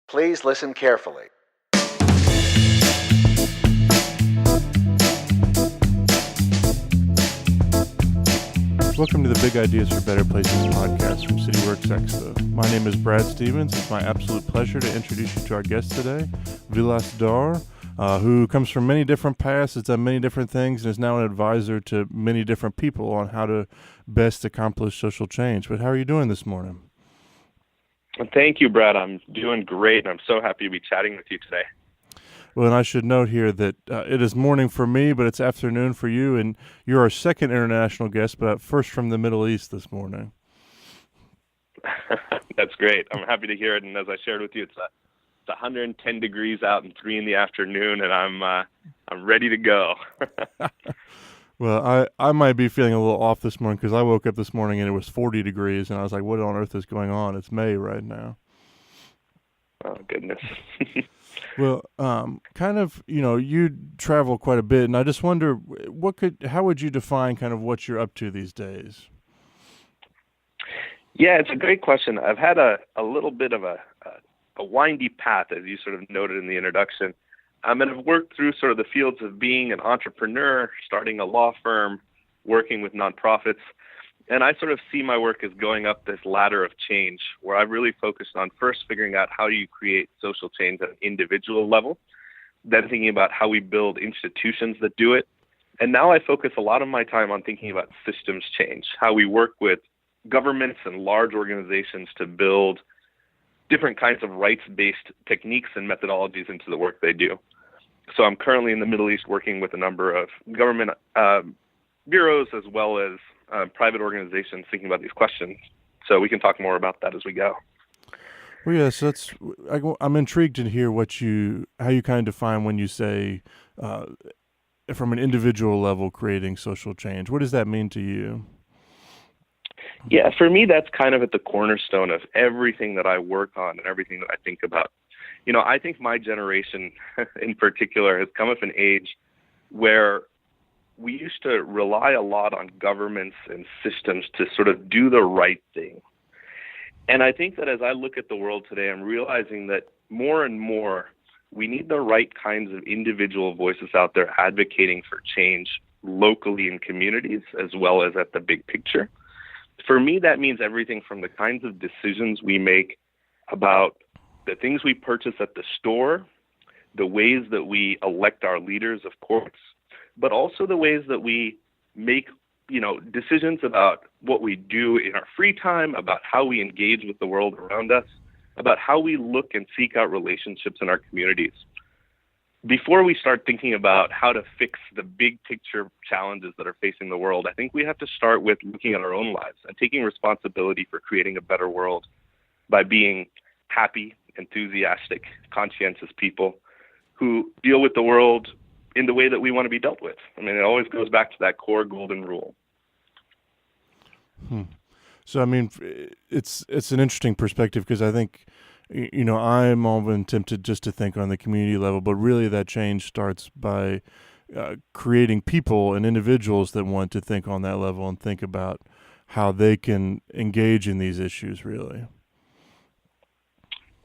Please listen carefully. Welcome to the Big Ideas for Better Places podcast from CityWorks Expo. My name is Brad Stevens. It's my absolute pleasure to introduce you to our guest today, Vilas Dhar, who comes from many different paths, has done many different things, and is now an advisor to many different people on how to best accomplish social change. But how are you doing this morning? Thank you, Brad. I'm doing great, and I'm so happy to be chatting with you today. Well, and I should note here that it is morning for me, but it's afternoon for you, and you're our second international guest, but first from the Middle East this morning. That's great. I'm happy to hear it, and as I shared with you, it's 110 degrees out and 3 in the afternoon, and I'm ready to go. Well, I might be feeling a little off this morning because I woke up this morning and it was 40 degrees, and I was like, what on earth is going on? It's May right now. Oh, goodness. Well, you travel quite a bit, and I just wonder, how would you define kind of what you're up to these days? Yeah, it's a great question. I've had a little bit of a windy path, as you sort of noted in the introduction. And I've worked through sort of the fields of being an entrepreneur, starting a law firm, working with nonprofits. And I sort of see my work as going up this ladder of change, where I've really focused on first figuring out how do you create social change at an individual level, then thinking about how we build institutions that do it. And now I focus a lot of my time on thinking about systems change, how we work with governments and large organizations to build different kinds of rights-based techniques and methodologies into the work they do. So I'm currently in the Middle East working with a number of government bureaus as well as private organizations thinking about these questions. So we can talk more about that as we go. Well, yes, I'm intrigued to hear how you kind of define when you say from an individual level creating social change. What does that mean to you? Yeah, for me, that's kind of at the cornerstone of everything that I work on and everything that I think about. You know, I think my generation in particular has come of an age where we used to rely a lot on governments and systems to sort of do the right thing. And I think that as I look at the world today, I'm realizing that more and more we need the right kinds of individual voices out there advocating for change locally in communities as well as at the big picture. For me, that means everything from the kinds of decisions we make about the things we purchase at the store, the ways that we elect our leaders of course, but also the ways that we make, decisions about what we do in our free time, about how we engage with the world around us, about how we look and seek out relationships in our communities. Before we start thinking about how to fix the big picture challenges that are facing the world, I think we have to start with looking at our own lives and taking responsibility for creating a better world by being happy, enthusiastic, conscientious people who deal with the world in the way that we want to be dealt with. I mean, it always goes back to that core golden rule. So, I mean, it's an interesting perspective because I think, I'm often tempted just to think on the community level, but really that change starts by creating people and individuals that want to think on that level and think about how they can engage in these issues, really.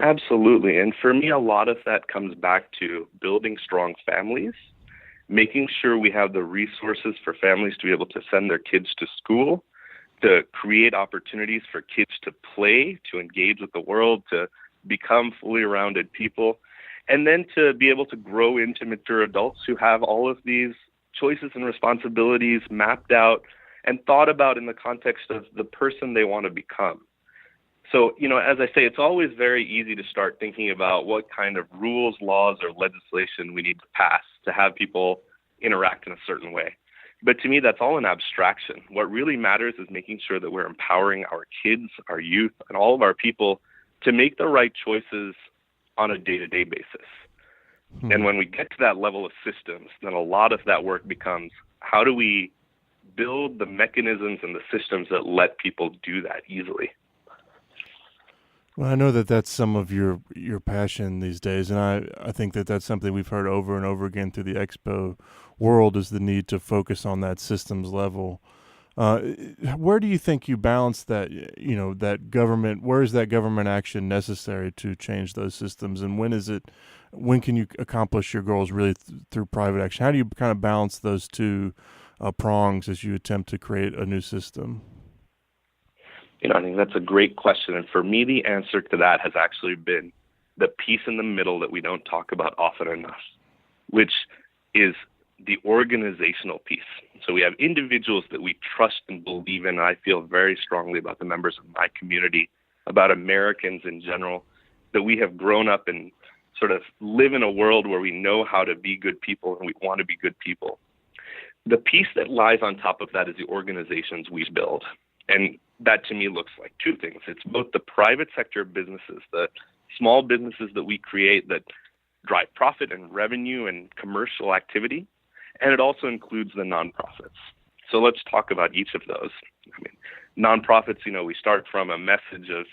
Absolutely. And for me, a lot of that comes back to building strong families, making sure we have the resources for families to be able to send their kids to school, to create opportunities for kids to play, to engage with the world, to become fully rounded people, and then to be able to grow into mature adults who have all of these choices and responsibilities mapped out and thought about in the context of the person they want to become. So, as I say, it's always very easy to start thinking about what kind of rules, laws, or legislation we need to pass to have people interact in a certain way. But to me, that's all an abstraction. What really matters is making sure that we're empowering our kids, our youth, and all of our people to make the right choices on a day-to-day basis. And when we get to that level of systems, then a lot of that work becomes how do we build the mechanisms and the systems that let people do that easily. Well, I know that that's some of your passion these days, and I think that that's something we've heard over and over again through the Expo world is the need to focus on that systems level. Uh, where do you think you balance that, that government, where is that government action necessary to change those systems? And when can you accomplish your goals really through private action? How do you kind of balance those two prongs as you attempt to create a new system? I think that's a great question. And for me, the answer to that has actually been the piece in the middle that we don't talk about often enough, which is the organizational piece. So we have individuals that we trust and believe in. I feel very strongly about the members of my community, about Americans in general, that we have grown up and sort of live in a world where we know how to be good people and we want to be good people. The piece that lies on top of that is the organizations we build. And that to me looks like two things. It's both the private sector businesses, the small businesses that we create that drive profit and revenue and commercial activity, and it also includes the nonprofits. So let's talk about each of those. Nonprofits, we start from a message of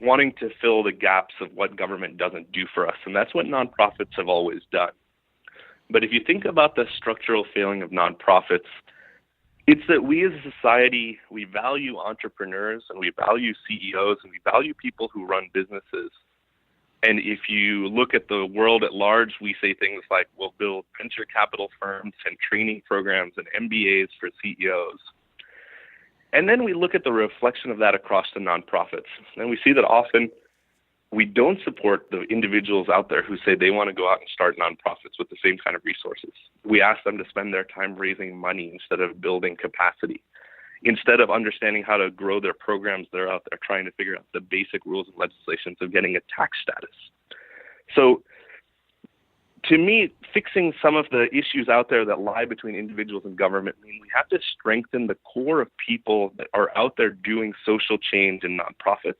wanting to fill the gaps of what government doesn't do for us, and that's what nonprofits have always done. But if you think about the structural failing of nonprofits, it's that we as a society, we value entrepreneurs and we value CEOs and we value people who run businesses. And if you look at the world at large, we say things like we'll build venture capital firms and training programs and MBAs for CEOs. And then we look at the reflection of that across the nonprofits. And we see that often we don't support the individuals out there who say they want to go out and start nonprofits with the same kind of resources. We ask them to spend their time raising money instead of building capacity, instead of understanding how to grow their programs that are out there trying to figure out the basic rules and legislations of getting a tax status. So to me, fixing some of the issues out there that lie between individuals and government mean we have to strengthen the core of people that are out there doing social change in nonprofits.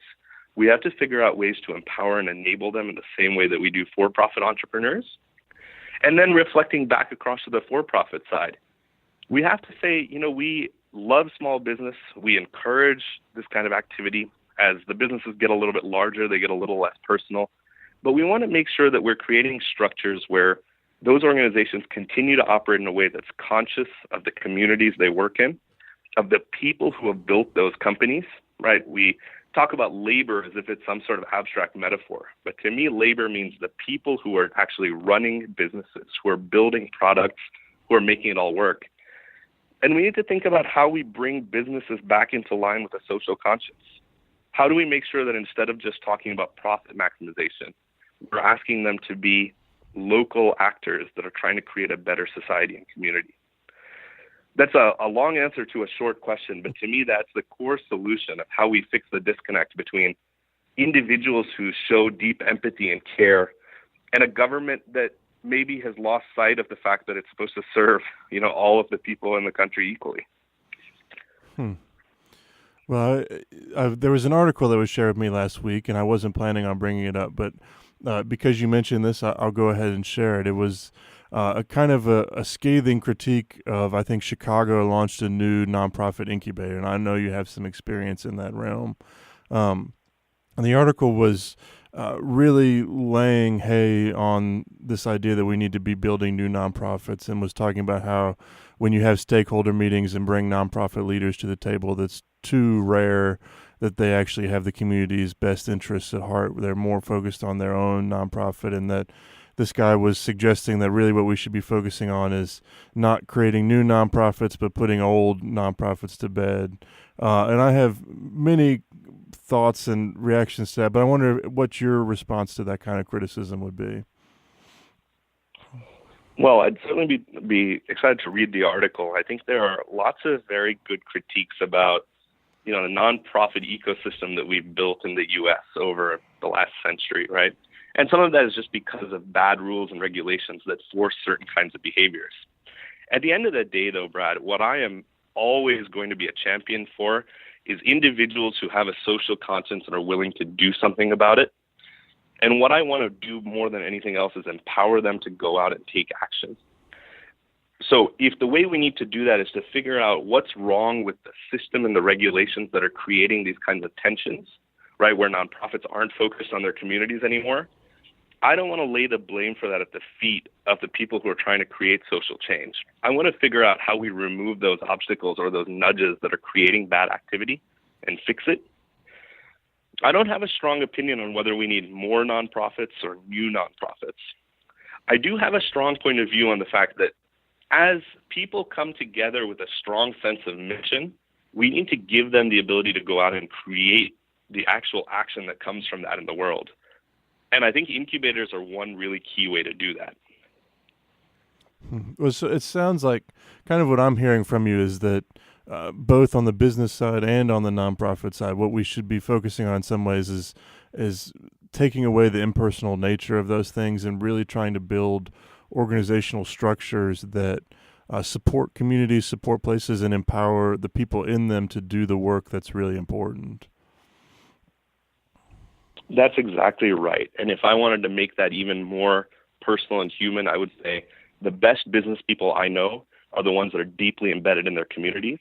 We have to figure out ways to empower and enable them in the same way that we do for-profit entrepreneurs. And then reflecting back across to the for-profit side, we have to say, we love small business. We encourage this kind of activity. As the businesses get a little bit larger, they get a little less personal. But we want to make sure that we're creating structures where those organizations continue to operate in a way that's conscious of the communities they work in, of the people who have built those companies, right? We talk about labor as if it's some sort of abstract metaphor. But to me, labor means the people who are actually running businesses, who are building products, who are making it all work. And we need to think about how we bring businesses back into line with a social conscience. How do we make sure that instead of just talking about profit maximization, we're asking them to be local actors that are trying to create a better society and community? That's a long answer to a short question, but to me, that's the core solution of how we fix the disconnect between individuals who show deep empathy and care and a government that maybe has lost sight of the fact that it's supposed to serve, all of the people in the country equally. Well, there was an article that was shared with me last week, and I wasn't planning on bringing it up, but because you mentioned this, I'll go ahead and share it. It was a kind of a scathing critique of, I think Chicago launched a new nonprofit incubator, and I know you have some experience in that realm. And the article was really laying hay on this idea that we need to be building new nonprofits, and was talking about how when you have stakeholder meetings and bring nonprofit leaders to the table, that's too rare that they actually have the community's best interests at heart. They're more focused on their own nonprofit, and that this guy was suggesting that really what we should be focusing on is not creating new nonprofits, but putting old nonprofits to bed. And I have many thoughts and reactions to that, but I wonder what your response to that kind of criticism would be. Well, I'd certainly be excited to read the article. I think there are lots of very good critiques about, the nonprofit ecosystem that we've built in the U.S. over the last century, right? And some of that is just because of bad rules and regulations that force certain kinds of behaviors. At the end of the day, though, Brad, what I am always going to be a champion for is individuals who have a social conscience and are willing to do something about it. And what I want to do more than anything else is empower them to go out and take action. So if the way we need to do that is to figure out what's wrong with the system and the regulations that are creating these kinds of tensions, right, where nonprofits aren't focused on their communities anymore, I don't want to lay the blame for that at the feet of the people who are trying to create social change. I want to figure out how we remove those obstacles or those nudges that are creating bad activity and fix it. I don't have a strong opinion on whether we need more nonprofits or new nonprofits. I do have a strong point of view on the fact that as people come together with a strong sense of mission, we need to give them the ability to go out and create the actual action that comes from that in the world. And I think incubators are one really key way to do that. Well, so it sounds like kind of what I'm hearing from you is that both on the business side and on the nonprofit side, what we should be focusing on in some ways is taking away the impersonal nature of those things and really trying to build organizational structures that support communities, support places, and empower the people in them to do the work that's really important. That's exactly right. And if I wanted to make that even more personal and human, I would say the best business people I know are the ones that are deeply embedded in their communities.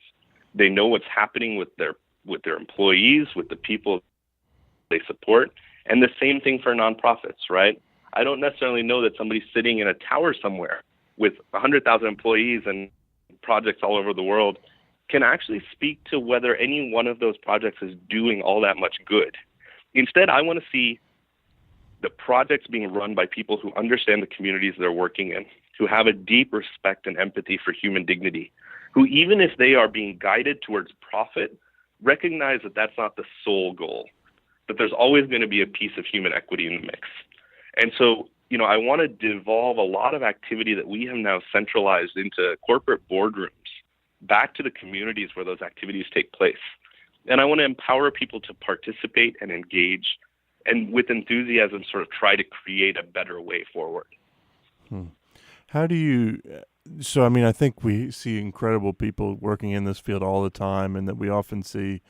They know what's happening with their employees, with the people they support. And the same thing for nonprofits, right? I don't necessarily know that somebody sitting in a tower somewhere with 100,000 employees and projects all over the world can actually speak to whether any one of those projects is doing all that much good. Instead, I want to see the projects being run by people who understand the communities they're working in, who have a deep respect and empathy for human dignity, who, even if they are being guided towards profit, recognize that that's not the sole goal, that there's always going to be a piece of human equity in the mix. And so, I want to devolve a lot of activity that we have now centralized into corporate boardrooms back to the communities where those activities take place. And I want to empower people to participate and engage and with enthusiasm sort of try to create a better way forward. How do you, so I mean, I think we see incredible people working in this field all the time, and that we often see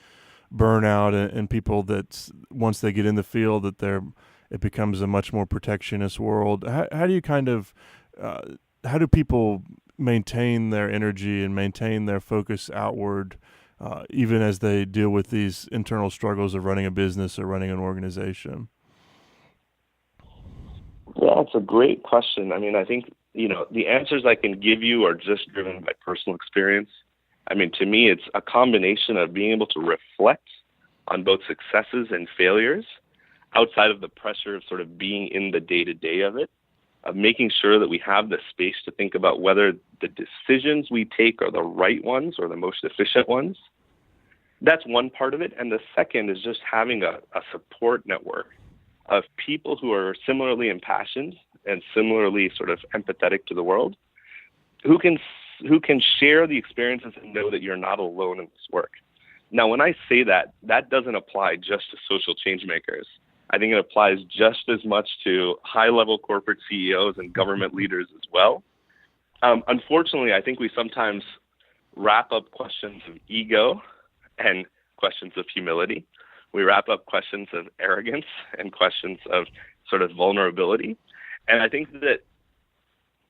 burnout and people that once they get in the field that it becomes a much more protectionist world. How do you kind of, how do people maintain their energy and maintain their focus outward even as they deal with these internal struggles of running a business or running an organization? Yeah, it's a great question. I mean, I think, the answers I can give you are just driven by personal experience. I mean, to me, it's a combination of being able to reflect on both successes and failures outside of the pressure of sort of being in the day-to-day of it, of making sure that we have the space to think about whether the decisions we take are the right ones or the most efficient ones. That's one part of it. And the second is just having a support network of people who are similarly impassioned and similarly sort of empathetic to the world, who can share the experiences and know that you're not alone in this work. Now, when I say that, that doesn't apply just to social change makers. I think it applies just as much to high-level corporate CEOs and government leaders as well. Unfortunately, I think we sometimes wrap up questions of ego and questions of humility. We wrap up questions of arrogance and questions of sort of vulnerability. And I think that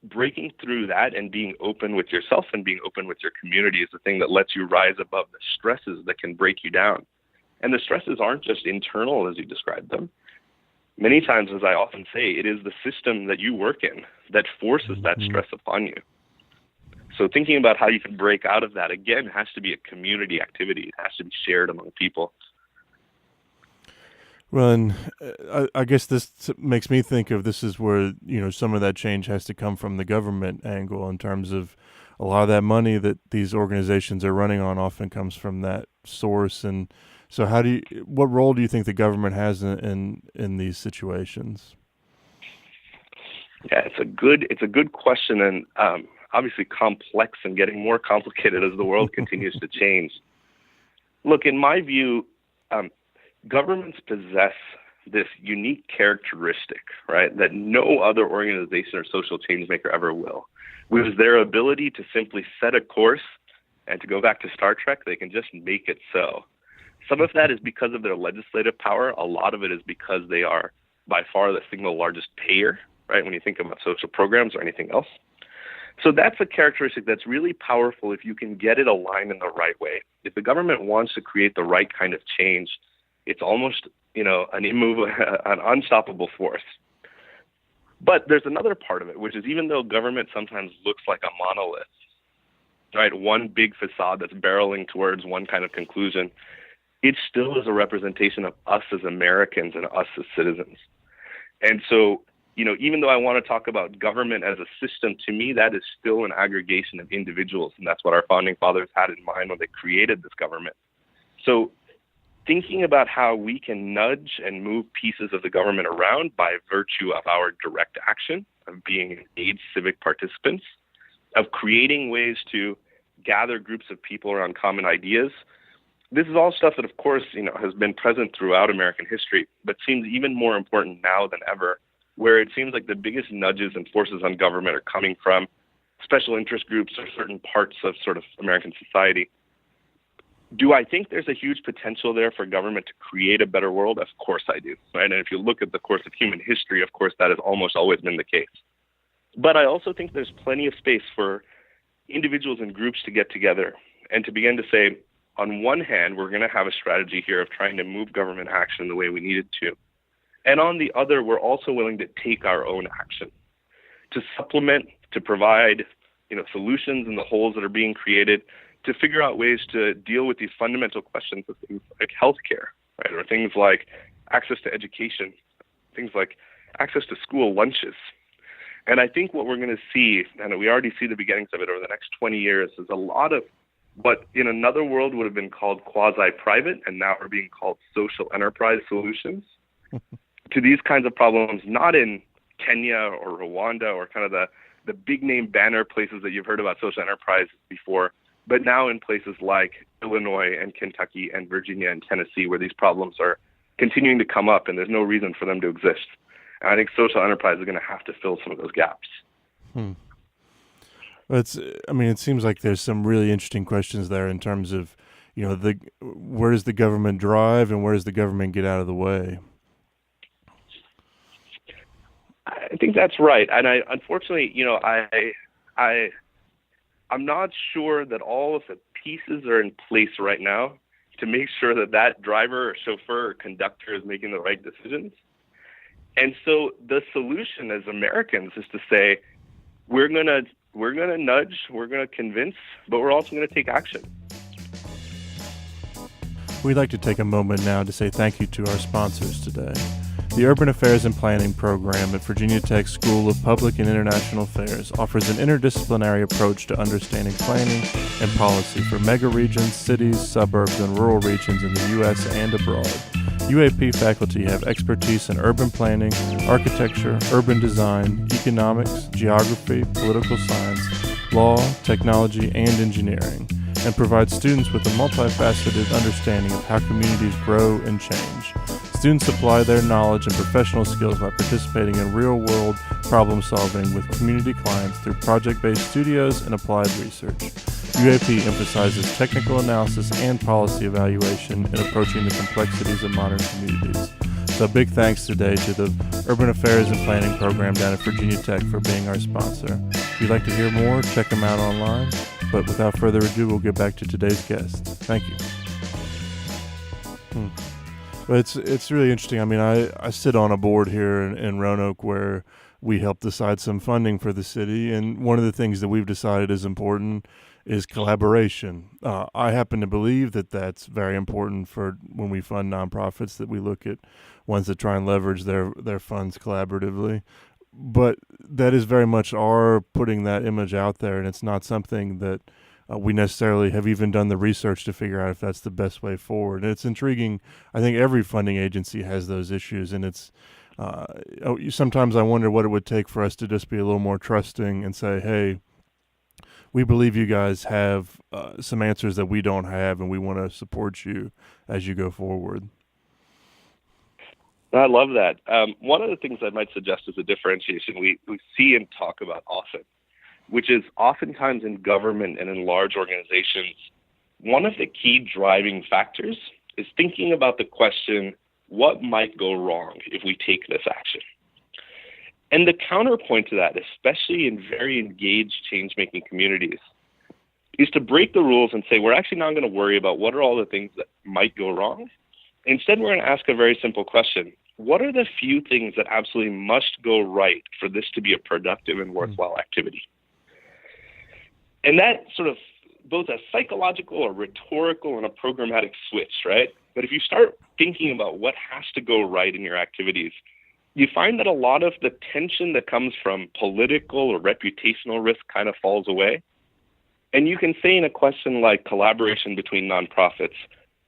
breaking through that and being open with yourself and being open with your community is the thing that lets you rise above the stresses that can break you down. And the stresses aren't just internal as you described them. Many times, as I often say, it is the system that you work in that forces that stress upon you. So thinking about how you can break out of that, again, has to be a community activity. It has to be shared among people. Well, and I guess this makes me think of this is where, some of that change has to come from the government angle in terms of a lot of that money that these organizations are running on often comes from that source. And so what role do you think the government has in these situations? Yeah, it's a good question, and obviously complex and getting more complicated as the world continues to change. Look, in my view, governments possess this unique characteristic, right, that no other organization or social change maker ever will, which is their ability to simply set a course, and to go back to Star Trek, they can just make it so. Some of that is because of their legislative power. A lot of it is because they are by far the single largest payer, right, when you think about social programs or anything else. So that's a characteristic that's really powerful if you can get it aligned in the right way. If the government wants to create the right kind of change, it's almost, an unstoppable force. But there's another part of it, which is even though government sometimes looks like a monolith, right, one big facade that's barreling towards one kind of conclusion, it still is a representation of us as Americans and us as citizens. And so, even though I want to talk about government as a system, to me, that is still an aggregation of individuals. And that's what our founding fathers had in mind when they created this government. So thinking about how we can nudge and move pieces of the government around by virtue of our direct action, of being engaged civic participants, of creating ways to gather groups of people around common ideas. This is all stuff that, of course, has been present throughout American history, but seems even more important now than ever, where it seems like the biggest nudges and forces on government are coming from special interest groups or certain parts of sort of American society. Do I think there's a huge potential there for government to create a better world? Of course I do. Right? And if you look at the course of human history, of course, that has almost always been the case. But I also think there's plenty of space for individuals and groups to get together and to begin to say, on one hand, we're going to have a strategy here of trying to move government action the way we need it to. And on the other, we're also willing to take our own action to supplement, to provide, solutions in the holes that are being created, to figure out ways to deal with these fundamental questions of things like healthcare, right? Or things like access to education, things like access to school lunches. And I think what we're going to see, and we already see the beginnings of it over the next 20 years, is a lot of what in another world would have been called quasi-private and now are being called social enterprise solutions to these kinds of problems, not in Kenya or Rwanda or kind of the big name banner places that you've heard about social enterprise before, but now in places like Illinois and Kentucky and Virginia and Tennessee, where these problems are continuing to come up and there's no reason for them to exist. And I think social enterprise is going to have to fill some of those gaps. It seems like there's some really interesting questions there in terms of, where does the government drive and where does the government get out of the way? I think that's right. And unfortunately, I'm not sure that all of the pieces are in place right now to make sure that driver or chauffeur or conductor is making the right decisions. And so the solution as Americans is to say, we're going to nudge, we're going to convince, but we're also going to take action. We'd like to take a moment now to say thank you to our sponsors today. The Urban Affairs and Planning program at Virginia Tech School of Public and International Affairs offers an interdisciplinary approach to understanding planning and policy for megaregions, cities, suburbs, and rural regions in the U.S. and abroad. UAP faculty have expertise in urban planning, architecture, urban design, economics, geography, political science, law, technology, and engineering, and provide students with a multifaceted understanding of how communities grow and change. Students apply their knowledge and professional skills by participating in real-world problem-solving with community clients through project-based studios and applied research. UAP emphasizes technical analysis and policy evaluation in approaching the complexities of modern communities. So big thanks today to the Urban Affairs and Planning program down at Virginia Tech for being our sponsor. If you'd like to hear more, check them out online. But without further ado, we'll get back to today's guest. Thank you. But it's really interesting. I mean, I sit on a board here in Roanoke where we help decide some funding for the city, and one of the things that we've decided is important is collaboration. I happen to believe that that's very important for when we fund nonprofits, that we look at ones that try and leverage their funds collaboratively. But that is very much our putting that image out there, and it's not something that we necessarily have even done the research to figure out if that's the best way forward. And it's intriguing. I think every funding agency has those issues, and it's sometimes I wonder what it would take for us to just be a little more trusting and say, hey, we believe you guys have some answers that we don't have, and we want to support you as you go forward. I love that. One of the things I might suggest is a differentiation we see and talk about often, which is oftentimes in government and in large organizations, one of the key driving factors is thinking about the question, what might go wrong if we take this action? And the counterpoint to that, especially in very engaged change-making communities, is to break the rules and say, we're actually not going to worry about what are all the things that might go wrong. Instead, we're going to ask a very simple question. what are the few things that absolutely must go right for this to be a productive and worthwhile activity? And that sort of both a psychological, a rhetorical, and a programmatic switch, right? But if you start thinking about what has to go right in your activities, you find that a lot of the tension that comes from political or reputational risk kind of falls away. And you can say in a question like collaboration between nonprofits,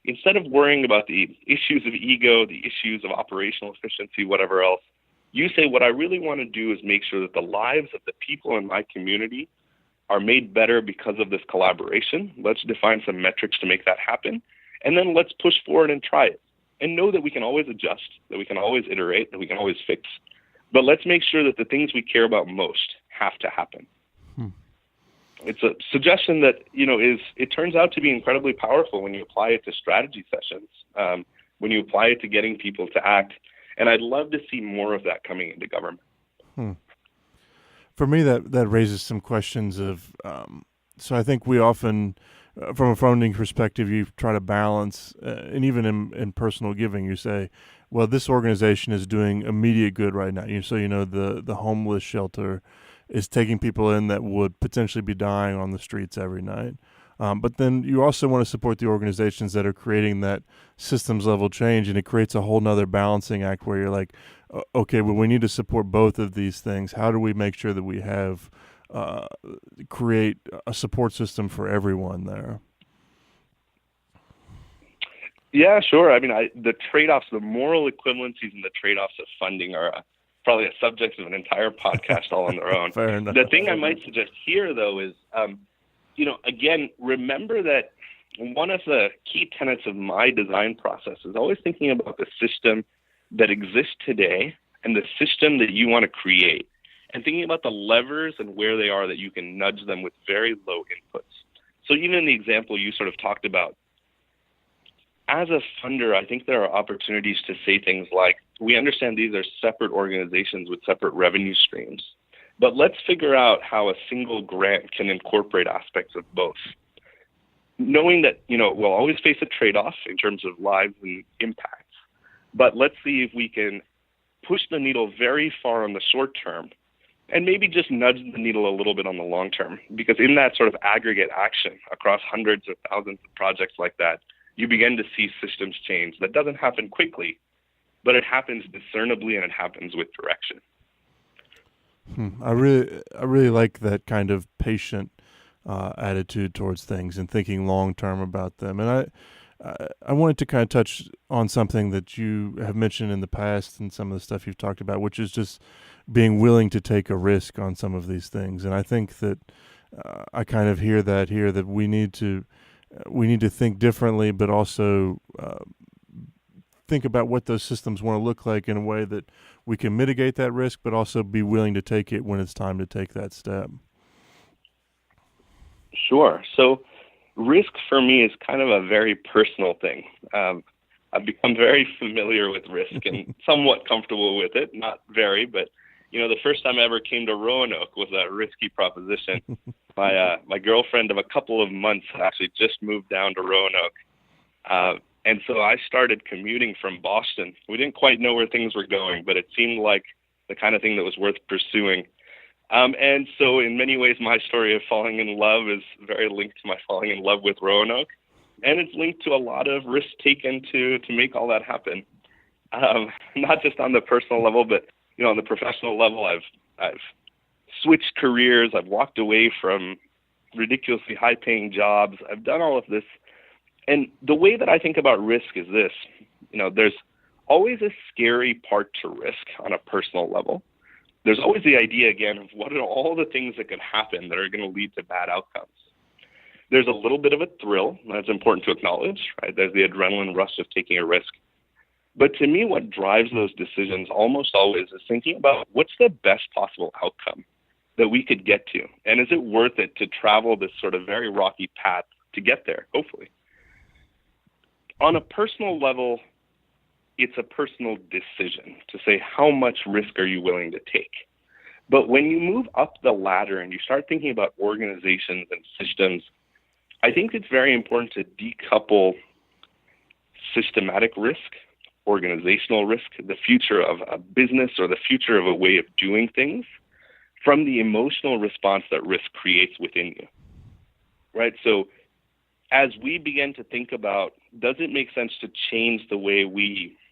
instead of worrying about the issues of ego, the issues of operational efficiency, whatever else, you say, what I really want to do is make sure that the lives of the people in my community are made better because of this collaboration. Let's define some metrics to make that happen. And then let's push forward and try it. And know that we can always adjust, that we can always iterate, that we can always fix. But let's make sure that the things we care about most have to happen. It's a suggestion that, it turns out to be incredibly powerful when you apply it to strategy sessions, when you apply it to getting people to act. And I'd love to see more of that coming into government. For me, that raises some questions of, so I think we often, from a funding perspective, you try to balance, and even in personal giving, you say, well, this organization is doing immediate good right now. So, the homeless shelter is taking people in that would potentially be dying on the streets every night. But then you also want to support the organizations that are creating that systems level change, and it creates a whole nother balancing act where you're like, okay, well, we need to support both of these things. How do we make sure that we have create a support system for everyone there? Yeah, sure. I mean, the trade-offs, the moral equivalencies and the trade-offs of funding are probably a subject of an entire podcast all on their own. Fair enough. The thing I might suggest here, though, is, again, remember that one of the key tenets of my design process is always thinking about the system that exists today and the system that you want to create, and thinking about the levers and where they are that you can nudge them with very low inputs. So even in the example you sort of talked about, as a funder, I think there are opportunities to say things like, we understand these are separate organizations with separate revenue streams, but let's figure out how a single grant can incorporate aspects of both. Knowing that, we'll always face a trade-off in terms of lives and impacts, but let's see if we can push the needle very far on the short term and maybe just nudge the needle a little bit on the long term, because in that sort of aggregate action across hundreds of thousands of projects like that, you begin to see systems change. That doesn't happen quickly, but it happens discernibly and it happens with direction. I really like that kind of patient attitude towards things and thinking long term about them. And I wanted to kind of touch on something that you have mentioned in the past and some of the stuff you've talked about, which is just being willing to take a risk on some of these things. And I think that I kind of hear that here, that we need to think differently, but also think about what those systems want to look like in a way that we can mitigate that risk, but also be willing to take it when it's time to take that step. Sure. So risk for me is kind of a very personal thing. I've become very familiar with risk and somewhat comfortable with it. Not very, but the first time I ever came to Roanoke was a risky proposition. My girlfriend of a couple of months actually just moved down to Roanoke. And so I started commuting from Boston. We didn't quite know where things were going, but it seemed like the kind of thing that was worth pursuing. And so in many ways, my story of falling in love is very linked to my falling in love with Roanoke. And it's linked to a lot of risk taken to make all that happen. Not just on the personal level, but on the professional level, I've switched careers. I've walked away from ridiculously high-paying jobs. I've done all of this. And the way that I think about risk is this. There's always a scary part to risk on a personal level. There's always the idea, again, of what are all the things that could happen that are going to lead to bad outcomes. There's a little bit of a thrill that's important to acknowledge, right? There's the adrenaline rush of taking a risk. But to me, what drives those decisions almost always is thinking about what's the best possible outcome that we could get to? And is it worth it to travel this sort of very rocky path to get there, hopefully? On a personal level, it's a personal decision to say how much risk are you willing to take. But when you move up the ladder and you start thinking about organizations and systems, I think it's very important to decouple systematic risk organizational risk, the future of a business, or the future of a way of doing things from the emotional response that risk creates within you, right? So as we begin to think about, does it make sense to change the way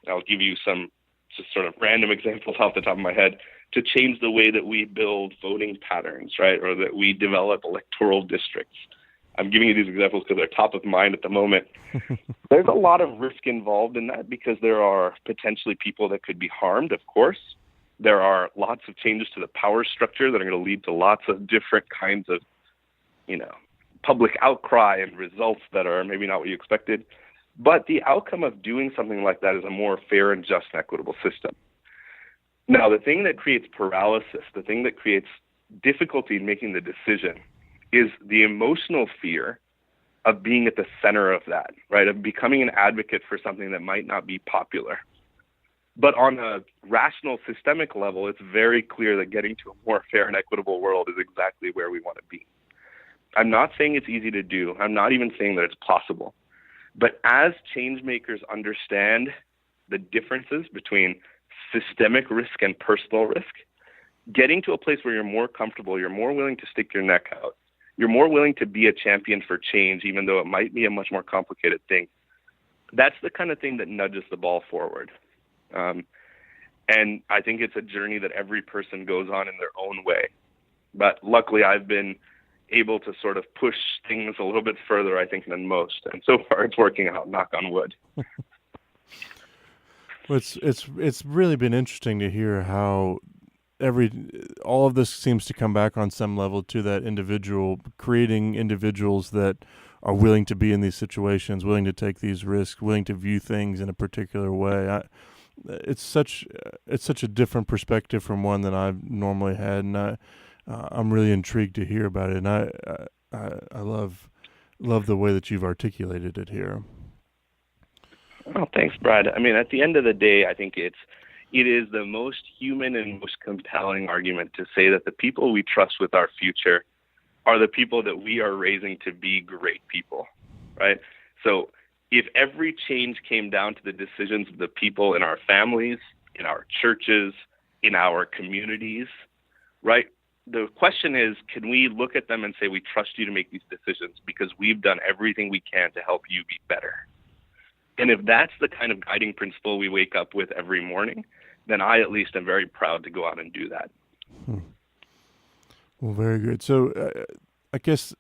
I'll give you some just sort of random examples off the top of my head, to change the way that we build voting patterns, right? Or that we develop electoral districts. I'm giving you these examples because they're top of mind at the moment. There's a lot of risk involved in that because there are potentially people that could be harmed, of course. There are lots of changes to the power structure that are going to lead to lots of different kinds of, public outcry and results that are maybe not what you expected. But the outcome of doing something like that is a more fair and just and equitable system. Now, the thing that creates paralysis, the thing that creates difficulty in making the decision is the emotional fear of being at the center of that, right? Of becoming an advocate for something that might not be popular. But on a rational, systemic level, it's very clear that getting to a more fair and equitable world is exactly where we want to be. I'm not saying it's easy to do. I'm not even saying that it's possible. But as change makers understand the differences between systemic risk and personal risk, getting to a place where you're more comfortable, you're more willing to stick your neck out, you're more willing to be a champion for change, even though it might be a much more complicated thing. That's the kind of thing that nudges the ball forward. And I think it's a journey that every person goes on in their own way. But luckily, I've been able to sort of push things a little bit further, I think, than most. And so far, it's working out, knock on wood. Well, it's really been interesting to hear how all of this seems to come back on some level to that individual, creating individuals that are willing to be in these situations, willing to take these risks, willing to view things in a particular way. It's such a different perspective from one that I've normally had, and I'm really intrigued to hear about it. And I love the way that you've articulated it here. Oh, thanks, Brad. I mean, at the end of the day, I think it is the most human and most compelling argument to say that the people we trust with our future are the people that we are raising to be great people, right? So if every change came down to the decisions of the people in our families, in our churches, in our communities, right? The question is, can we look at them and say, we trust you to make these decisions because we've done everything we can to help you be better? And if that's the kind of guiding principle we wake up with every morning, then I at least am very proud to go out and do that. Well, very good. So I guess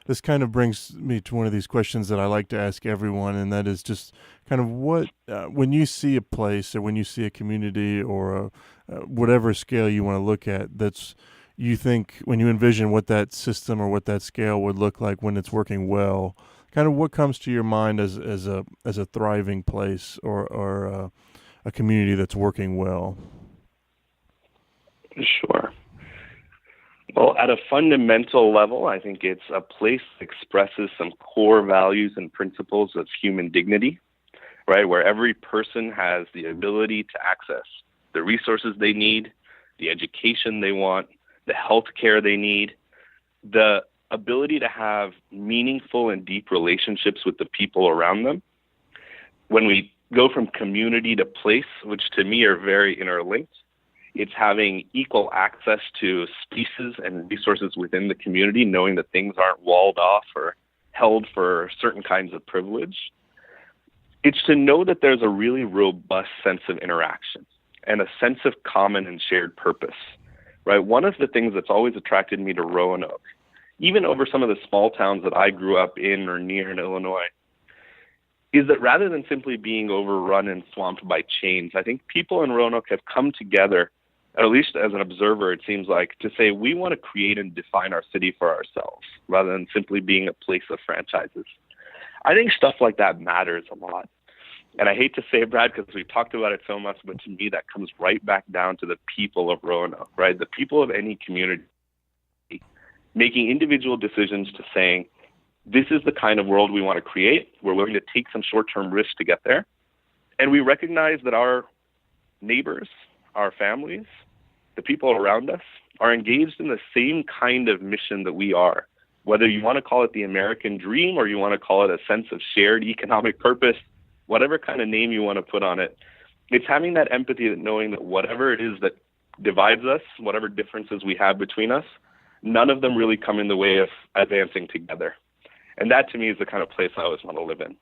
this kind of brings me to one of these questions that I like to ask everyone, and that is just kind of what, when you see a place or when you see a community or whatever scale you want to look at, you think when you envision what that system or what that scale would look like when it's working well, kind of what comes to your mind as a thriving place or a community that's working well? Sure. Well, at a fundamental level, I think it's a place that expresses some core values and principles of human dignity, right? Where every person has the ability to access the resources they need, the education they want, the health care they need, the ability to have meaningful and deep relationships with the people around them. When we go from community to place, which to me are very interlinked, it's having equal access to spaces and resources within the community, knowing that things aren't walled off or held for certain kinds of privilege. It's to know that there's a really robust sense of interaction and a sense of common and shared purpose, right? One of the things that's always attracted me to Roanoke, even over some of the small towns that I grew up in or near in Illinois, is that rather than simply being overrun and swamped by change, I think people in Roanoke have come together, at least as an observer, it seems like, to say we want to create and define our city for ourselves rather than simply being a place of franchises. I think stuff like that matters a lot. And I hate to say it, Brad, because we've talked about it so much, but to me that comes right back down to the people of Roanoke, right? The people of any community making individual decisions to saying, this is the kind of world we want to create. We're willing to take some short-term risks to get there. And we recognize that our neighbors, our families, the people around us are engaged in the same kind of mission that we are. Whether you want to call it the American dream or you want to call it a sense of shared economic purpose, whatever kind of name you want to put on it, It's having that empathy, that knowing that whatever it is that divides us, whatever differences we have between us, none of them really come in the way of advancing together. And that to me is the kind of place I always want to live in.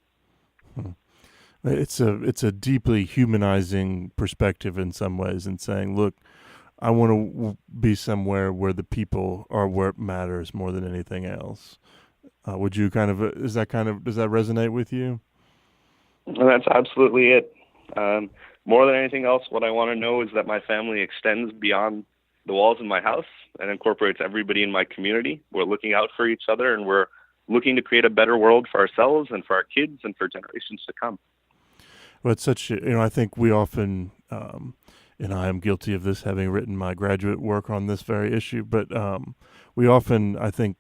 It's a deeply humanizing perspective in some ways, and saying, look, I want to be somewhere where the people are where it matters more than anything else. Would you does that resonate with you? And that's absolutely it. More than anything else, what I want to know is that my family extends beyond the walls of my house and incorporates everybody in my community. We're looking out for each other, and we're looking to create a better world for ourselves and for our kids and for generations to come. Well, it's such, I think we often, and I am guilty of this, having written my graduate work on this very issue, but we often, I think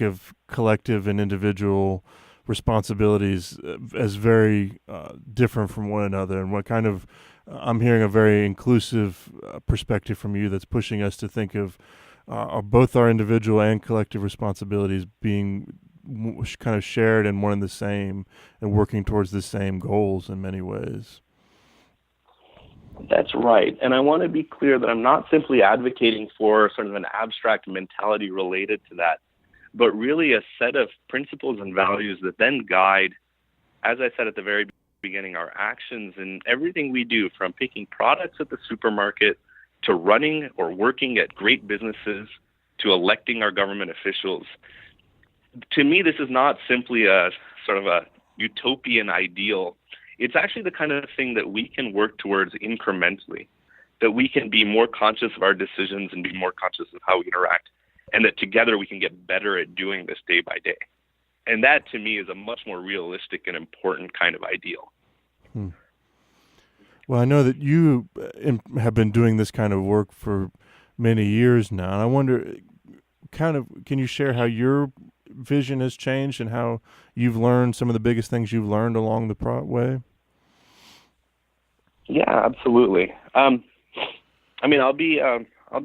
of collective and individual responsibilities as very different from one another. And what I'm hearing a very inclusive perspective from you that's pushing us to think of both our individual and collective responsibilities being kind of shared and one and the same, and working towards the same goals in many ways. That's right. And I want to be clear that I'm not simply advocating for sort of an abstract mentality related to that, but really a set of principles and values that then guide, as I said at the very beginning, our actions and everything we do, from picking products at the supermarket to running or working at great businesses to electing our government officials. To me, this is not simply a sort of a utopian ideal. It's actually the kind of thing that we can work towards incrementally, that we can be more conscious of our decisions and be more conscious of how we interact, and that together we can get better at doing this day by day. And that, to me, is a much more realistic and important kind of ideal. Well, I know that you have been doing this kind of work for many years now, and I wonder, can you share how your vision has changed and how you've learned some of the biggest things you've learned along the way? Yeah, absolutely. I'll be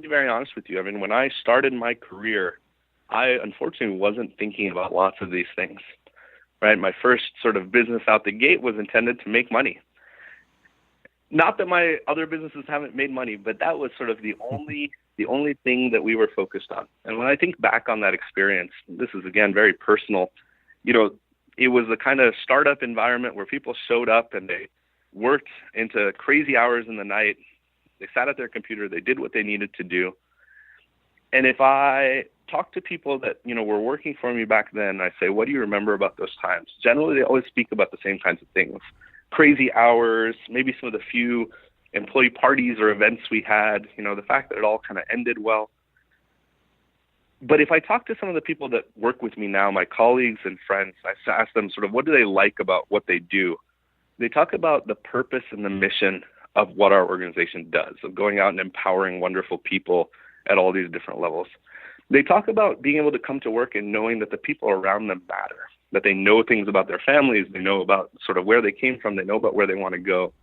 very honest with you. When I started my career, I unfortunately wasn't thinking about lots of these things. Right, my first sort of business out the gate was intended to make money. Not that my other businesses haven't made money, but that was sort of the only thing that we were focused on. And when I think back on that experience, this is again very personal. It was the kind of startup environment where people showed up and they worked into crazy hours in the night. They sat at their computer, they did what they needed to do. And if I talk to people that, were working for me back then, I say, what do you remember about those times? Generally, they always speak about the same kinds of things. Crazy hours, maybe some of the few employee parties or events we had, the fact that it all kind of ended well. But if I talk to some of the people that work with me now, my colleagues and friends, I ask them sort of what do they like about what they do? They talk about the purpose and the mission of what our organization does, of going out and empowering wonderful people at all these different levels. They talk about being able to come to work and knowing that the people around them matter, that they know things about their families, they know about sort of where they came from, they know about where they want to go.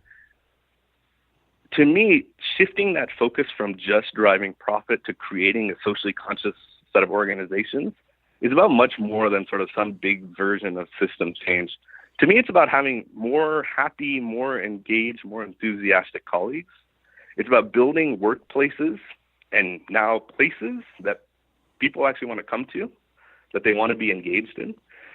To me, shifting that focus from just driving profit to creating a socially conscious set of organizations is about much more than sort of some big version of system change. To me, it's about having more happy, more engaged, more enthusiastic colleagues. It's about building workplaces and now places that people actually want to come to, that they want to be engaged in.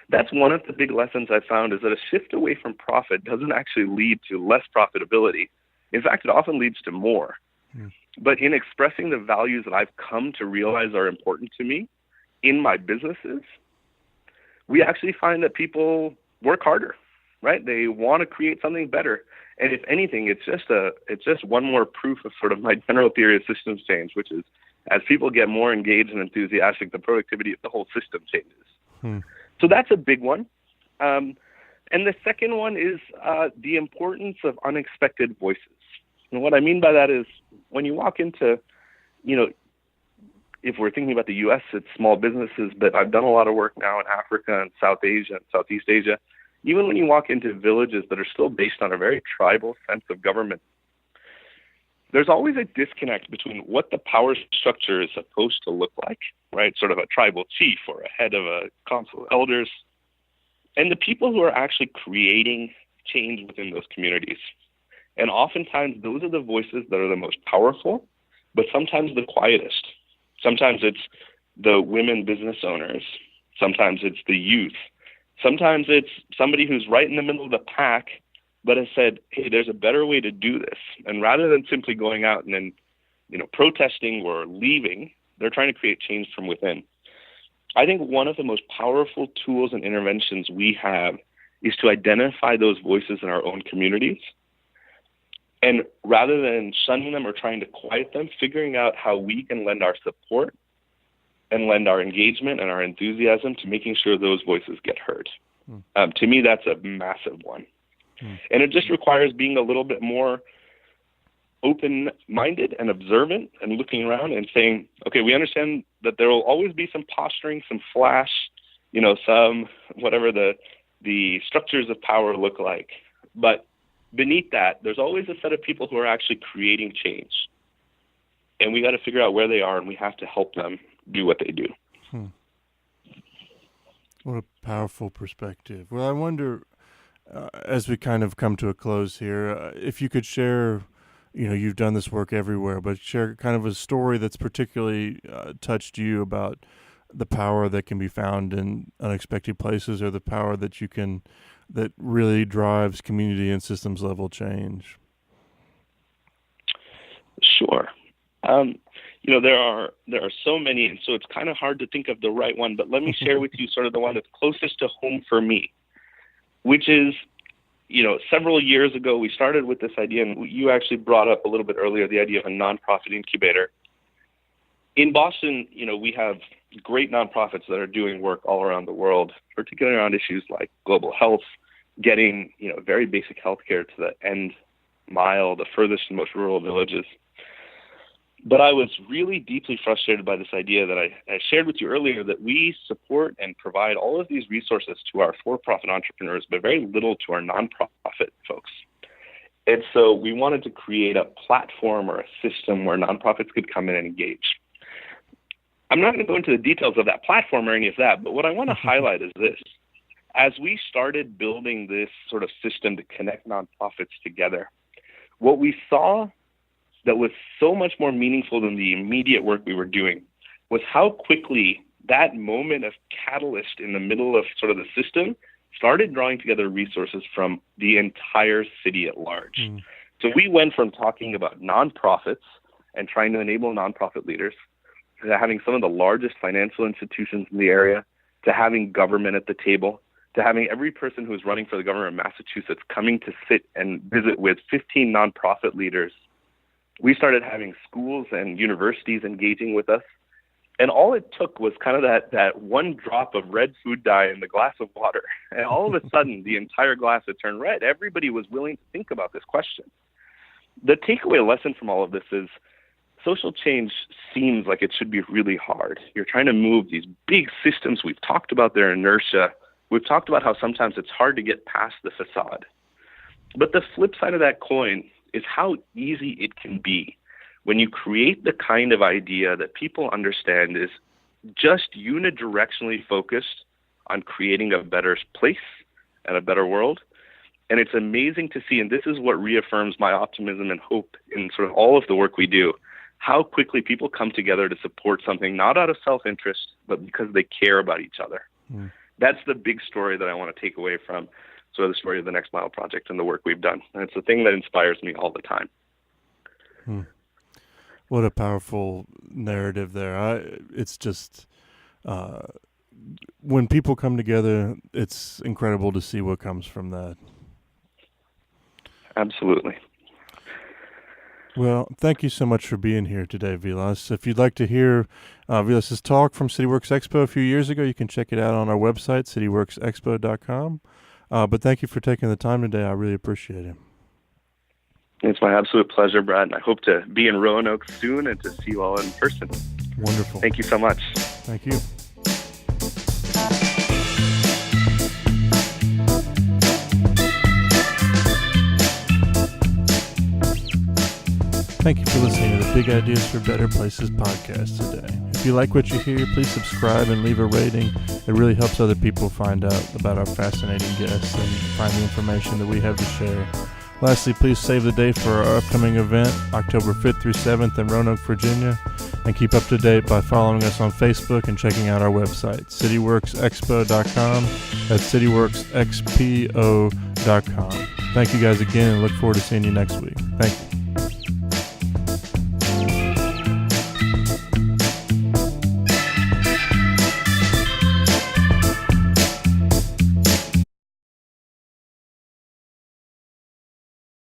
That's one of the big lessons I've found, is that a shift away from profit doesn't actually lead to less profitability. In fact, it often leads to more. But in expressing the values that I've come to realize are important to me in my businesses, we actually find that people work harder, right? They want to create something better. And if anything, it's just one more proof of sort of my general theory of systems change, which is as people get more engaged and enthusiastic, the productivity of the whole system changes. So that's a big one. And the second one is the importance of unexpected voices. And what I mean by that is when you walk into, if we're thinking about the U.S., it's small businesses, but I've done a lot of work now in Africa and South Asia and Southeast Asia. Even when you walk into villages that are still based on a very tribal sense of government, there's always a disconnect between what the power structure is supposed to look like, right? Sort of a tribal chief or a head of a council of elders, and the people who are actually creating change within those communities. And oftentimes those are the voices that are the most powerful, but sometimes the quietest. Sometimes it's the women business owners. Sometimes it's the youth. Sometimes it's somebody who's right in the middle of the pack, but has said, hey, there's a better way to do this. And rather than simply going out and then, protesting or leaving, they're trying to create change from within. I think one of the most powerful tools and interventions we have is to identify those voices in our own communities. And rather than shunning them or trying to quiet them, figuring out how we can lend our support and lend our engagement and our enthusiasm to making sure those voices get heard. To me, that's a massive one. And it just requires being a little bit more open-minded and observant and looking around and saying, okay, we understand that there will always be some posturing, some flash, some whatever the structures of power look like. But beneath that, there's always a set of people who are actually creating change. And we got to figure out where they are, and we have to help them do what they do. What a powerful perspective. Well, I wonder, as we kind of come to a close here, if you could share, you've done this work everywhere, but share kind of a story that's particularly touched you about the power that can be found in unexpected places, or the power that really drives community and systems level change. Sure. There are so many, and so it's kind of hard to think of the right one, but let me share with you sort of the one that's closest to home for me, which is, several years ago, we started with this idea, and you actually brought up a little bit earlier the idea of a nonprofit incubator. In Boston, we have great nonprofits that are doing work all around the world, particularly around issues like global health, getting, very basic healthcare to the end mile, the furthest and most rural villages. But I was really deeply frustrated by this idea that I shared with you earlier, that we support and provide all of these resources to our for-profit entrepreneurs, but very little to our nonprofit folks. And so we wanted to create a platform or a system where nonprofits could come in and engage. I'm not going to go into the details of that platform or any of that, but what I want to highlight is this. As we started building this sort of system to connect nonprofits together, what we saw that was so much more meaningful than the immediate work we were doing was how quickly that moment of catalyst in the middle of sort of the system started drawing together resources from the entire city at large. So we went from talking about nonprofits and trying to enable nonprofit leaders to having some of the largest financial institutions in the area, to having government at the table, to having every person who was running for the governor of Massachusetts coming to sit and visit with 15 nonprofit leaders. We started having schools and universities engaging with us. And all it took was kind of that one drop of red food dye in the glass of water. And all of a sudden, the entire glass had turned red. Everybody was willing to think about this question. The takeaway lesson from all of this is social change seems like it should be really hard. You're trying to move these big systems. We've talked about their inertia. We've talked about how sometimes it's hard to get past the facade. But the flip side of that coin is how easy it can be when you create the kind of idea that people understand is just unidirectionally focused on creating a better place and a better world. And it's amazing to see, and this is what reaffirms my optimism and hope in sort of all of the work we do, how quickly people come together to support something, not out of self-interest, but because they care about each other. That's the big story that I want to take away from sort of the story of the Next Mile Project and the work we've done. And it's the thing that inspires me all the time. What a powerful narrative there. It's just, when people come together, it's incredible to see what comes from that. Absolutely. Well, thank you so much for being here today, Vilas. If you'd like to hear Vilas's talk from CityWorks Expo a few years ago, you can check it out on our website, cityworksexpo.com. But thank you for taking the time today. I really appreciate it. It's my absolute pleasure, Brad, and I hope to be in Roanoke soon and to see you all in person. Wonderful. Thank you so much. Thank you. Thank you for listening to the Big Ideas for Better Places podcast today. If you like what you hear, please subscribe and leave a rating. It really helps other people find out about our fascinating guests and find the information that we have to share. Lastly, please save the date for our upcoming event, October 5th through 7th in Roanoke, Virginia, and keep up to date by following us on Facebook and checking out our website, cityworksexpo.com. That's cityworksexpo.com. Thank you guys again and look forward to seeing you next week. Thank you.